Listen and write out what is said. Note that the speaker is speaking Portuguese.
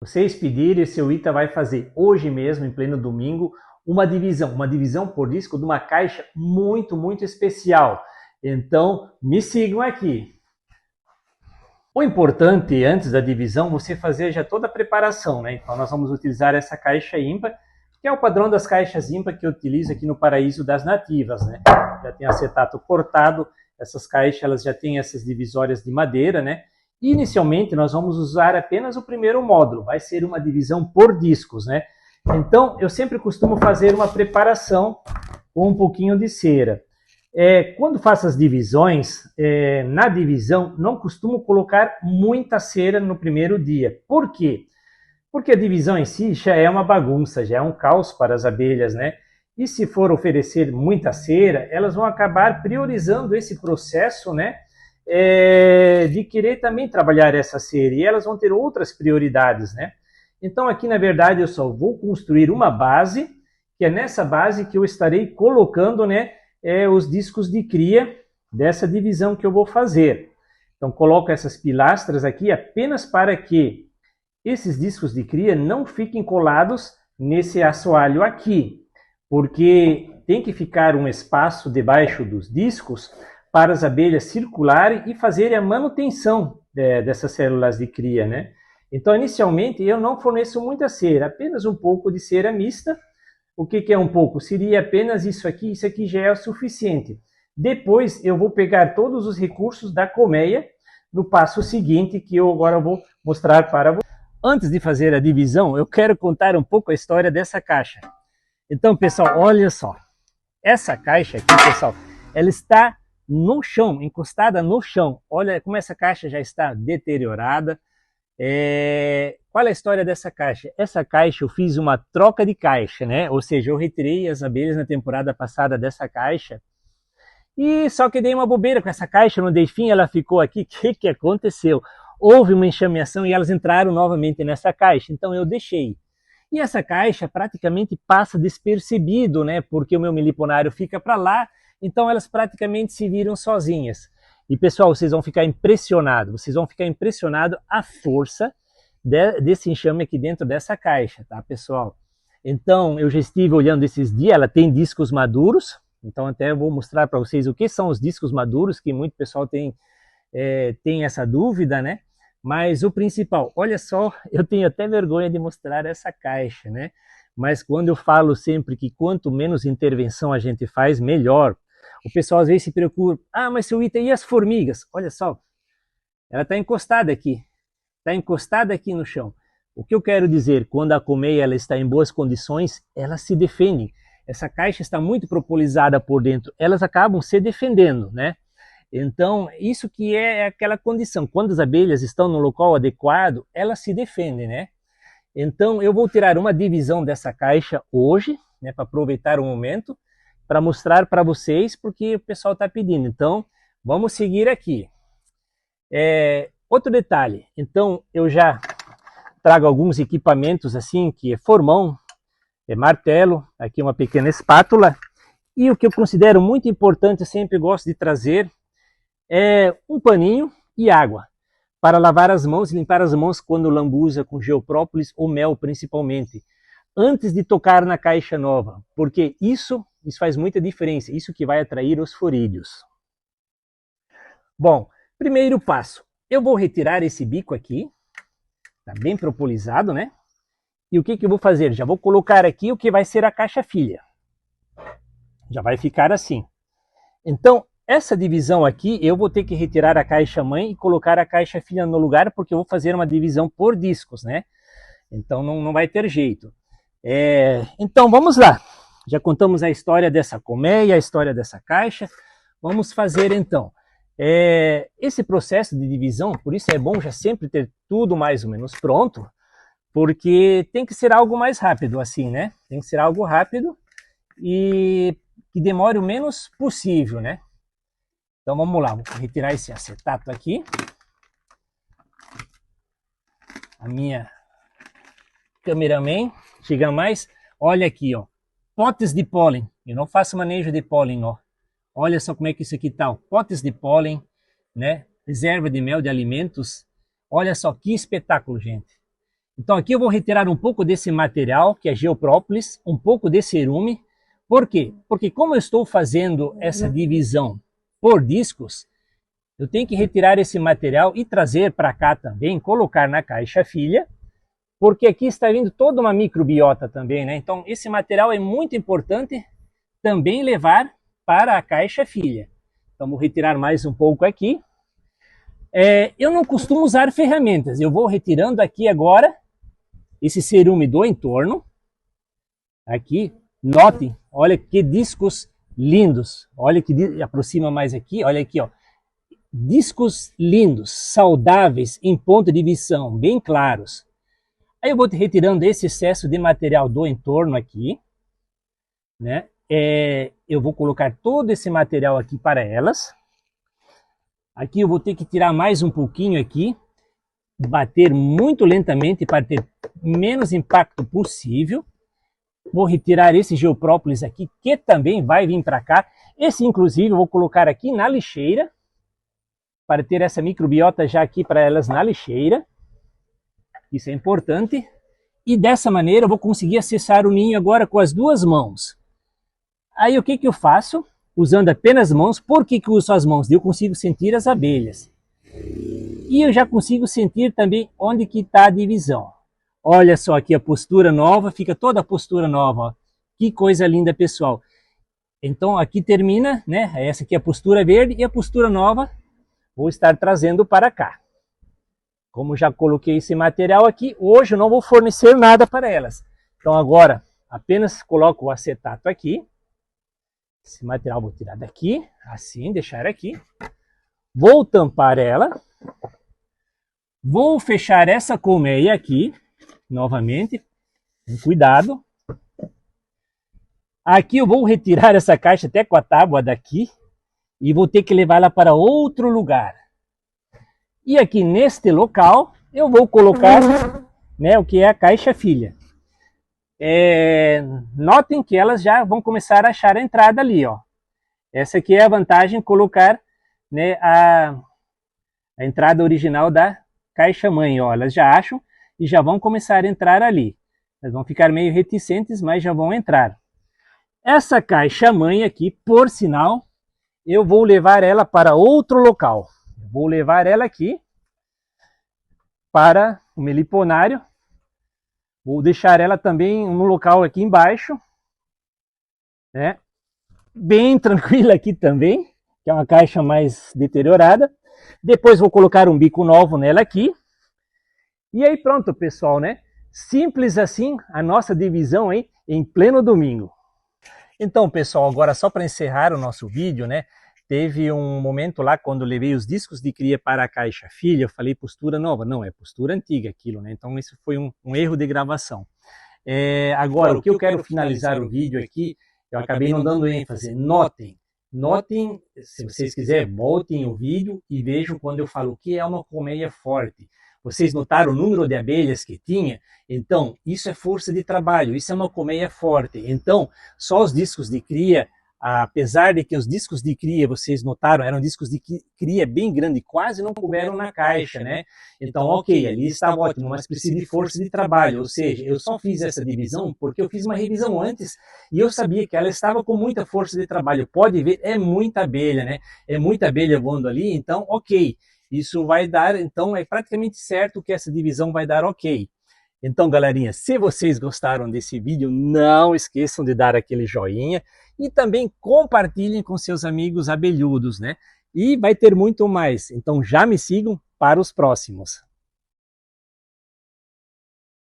Vocês pedirem, o seu Ita vai fazer hoje mesmo, em pleno domingo, uma divisão por disco de uma caixa muito especial. Então, me sigam aqui. O importante, antes da divisão, você fazer já toda a preparação, né? Então, nós vamos utilizar essa caixa ímpar, que é o padrão das caixas ímpar que eu utilizo aqui no Paraíso das Nativas, né? Já tem acetato cortado, essas caixas elas já têm essas divisórias de madeira, né? E, inicialmente, nós vamos usar apenas o primeiro módulo, vai ser uma divisão por discos, né? Então, eu sempre costumo fazer uma preparação com um pouquinho de cera. Quando faço as divisões, na divisão, não costumo colocar muita cera no primeiro dia. Por quê? Porque a divisão em si já é uma bagunça, já é um caos para as abelhas, né? E se for oferecer muita cera, elas vão acabar priorizando esse processo, né? De querer também trabalhar essa cera, e elas vão ter outras prioridades, né? Então aqui, na verdade, eu só vou construir uma base, que é nessa base que eu estarei colocando, né? Os discos de cria dessa divisão que eu vou fazer. Então, coloco essas pilastras aqui apenas para que esses discos de cria não fiquem colados nesse assoalho aqui, porque tem que ficar um espaço debaixo dos discos para as abelhas circularem e fazerem a manutenção dessas células de cria, né? Então, inicialmente, eu não forneço muita cera, apenas um pouco de cera mista. O que é um pouco? Seria apenas isso aqui já é o suficiente. Depois eu vou pegar todos os recursos da colmeia no passo seguinte, que eu agora vou mostrar para vocês. Antes de fazer a divisão, eu quero contar um pouco a história dessa caixa. Então, pessoal, olha só. Essa caixa aqui, pessoal, ela está no chão, encostada no chão. Olha como essa caixa já está deteriorada. Qual é a história dessa caixa? Essa caixa eu fiz uma troca de caixa, né? Ou seja, eu retirei as abelhas na temporada passada dessa caixa. E só que dei uma bobeira com essa caixa, não dei fim, ela ficou aqui. O que aconteceu? Houve uma enxameação e elas entraram novamente nessa caixa, então eu deixei. E essa caixa praticamente passa despercebido, né? Porque o meu meliponário fica para lá, então elas praticamente se viram sozinhas. E pessoal, vocês vão ficar impressionados, a força desse enxame aqui dentro dessa caixa, tá, pessoal? Então, eu já estive olhando esses dias, ela tem discos maduros, então até eu vou mostrar para vocês o que são os discos maduros, que muito pessoal tem essa dúvida, né? Mas o principal, olha só, eu tenho até vergonha de mostrar essa caixa, né? Mas quando eu falo sempre que quanto menos intervenção a gente faz, melhor. O pessoal às vezes se preocupa, mas seu Ita, e as formigas? Olha só, ela está encostada aqui no chão. O que eu quero dizer, quando a colmeia ela está em boas condições, ela se defende. Essa caixa está muito propolizada por dentro, elas acabam se defendendo, né? Então, isso que é aquela condição. Quando as abelhas estão no local adequado, elas se defendem, né? Então, eu vou tirar uma divisão dessa caixa hoje, né, para aproveitar o momento, para mostrar para vocês, porque o pessoal está pedindo. Então, vamos seguir aqui. Outro detalhe, então, eu já trago alguns equipamentos assim, que é formão, martelo, aqui uma pequena espátula, e o que eu considero muito importante, eu sempre gosto de trazer, um paninho e água para lavar as mãos e limpar as mãos quando lambuza com geoprópolis ou mel principalmente, antes de tocar na caixa nova, porque isso faz muita diferença, isso que vai atrair os forídeos. Bom, primeiro passo, eu vou retirar esse bico aqui, tá bem propolizado, né? E o que eu vou fazer? Já vou colocar aqui o que vai ser a caixa filha. Já vai ficar assim. Então, essa divisão aqui, eu vou ter que retirar a caixa mãe e colocar a caixa filha no lugar, porque eu vou fazer uma divisão por discos, né? Então, não vai ter jeito. Então, vamos lá. Já contamos a história dessa colmeia, a história dessa caixa. Vamos fazer, então. Esse processo de divisão, por isso é bom já sempre ter tudo mais ou menos pronto, porque tem que ser algo mais rápido, assim, né? Tem que ser algo rápido e que demore o menos possível, né? Então vamos lá, vou retirar esse acetato aqui. A minha cameraman chega mais. Olha aqui, ó, potes de pólen. Eu não faço manejo de pólen, ó. Olha só como é que isso aqui tá, ó. Potes de pólen, né? Reserva de mel de alimentos. Olha só que espetáculo, gente. Então aqui eu vou retirar um pouco desse material, que é geoprópolis, um pouco de cerume. Por quê? Porque como eu estou fazendo essa divisão por discos, eu tenho que retirar esse material e trazer para cá também, colocar na caixa filha, porque aqui está vindo toda uma microbiota também, né? Então esse material é muito importante também levar para a caixa filha. Então vou retirar mais um pouco aqui. Eu não costumo usar ferramentas, eu vou retirando aqui agora esse cerume do entorno. Aqui, notem, olha que discos lindos. Olha que aproxima mais aqui, olha aqui, ó. Discos lindos, saudáveis, em ponto de visão, bem claros. Aí eu vou retirando esse excesso de material do entorno aqui, né? Eu vou colocar todo esse material aqui para elas. Aqui eu vou ter que tirar mais um pouquinho aqui, bater muito lentamente para ter menos impacto possível. Vou retirar esse geoprópolis aqui, que também vai vir para cá. Esse, inclusive, eu vou colocar aqui na lixeira, para ter essa microbiota já aqui para elas na lixeira. Isso é importante. E dessa maneira eu vou conseguir acessar o ninho agora com as duas mãos. Aí o que eu faço? Usando apenas mãos. Por que eu uso as mãos? Eu consigo sentir as abelhas. E eu já consigo sentir também onde que está a divisão. Olha só aqui a postura nova, fica toda a postura nova. Ó. Que coisa linda, pessoal. Então aqui termina, né? Essa aqui é a postura verde e a postura nova vou estar trazendo para cá. Como já coloquei esse material aqui, hoje eu não vou fornecer nada para elas. Então agora apenas coloco o acetato aqui. Esse material vou tirar daqui, assim, deixar aqui. Vou tampar ela. Vou fechar essa colmeia aqui, novamente, com cuidado. Aqui eu vou retirar essa caixa até com a tábua daqui e vou ter que levá-la para outro lugar. E aqui neste local eu vou colocar, né, o que é a caixa filha. Notem que elas já vão começar a achar a entrada ali, ó. Essa aqui é a vantagem, colocar, né, a entrada original da caixa mãe, ó. Elas já acham e já vão começar a entrar ali. Elas vão ficar meio reticentes, mas já vão entrar. Essa caixa mãe aqui, por sinal, eu vou levar ela para outro local. Vou levar ela aqui para o meliponário. Vou deixar ela também no local aqui embaixo, né? Bem tranquila aqui também, que é uma caixa mais deteriorada. Depois vou colocar um bico novo nela aqui. E aí pronto, pessoal, né? Simples assim a nossa divisão aí em pleno domingo. Então, pessoal, agora só para encerrar o nosso vídeo, né? Teve um momento lá quando eu levei os discos de cria para a caixa filha, eu falei postura nova. Não, é postura antiga aquilo, né? Então isso foi um erro de gravação. Agora, o que eu quero finalizar o vídeo aqui, eu acabei não dando ênfase. Notem, se vocês quiserem, voltem o vídeo e vejam quando eu falo que é uma colmeia forte. Vocês notaram o número de abelhas que tinha? Então, isso é força de trabalho, isso é uma colmeia forte. Então, só os discos de cria, apesar de que os discos de cria, vocês notaram, eram discos de cria bem grande, quase não couberam na caixa, né? Então, ok, ali estava ótimo, mas precisa de força de trabalho, ou seja, eu só fiz essa divisão porque eu fiz uma revisão antes e eu sabia que ela estava com muita força de trabalho. Pode ver, é muita abelha, né? É muita abelha voando ali, então, ok. Isso vai dar, então é praticamente certo que essa divisão vai dar ok. Então, galerinha, se vocês gostaram desse vídeo, não esqueçam de dar aquele joinha e também compartilhem com seus amigos abelhudos, né? E vai ter muito mais, então já me sigam para os próximos.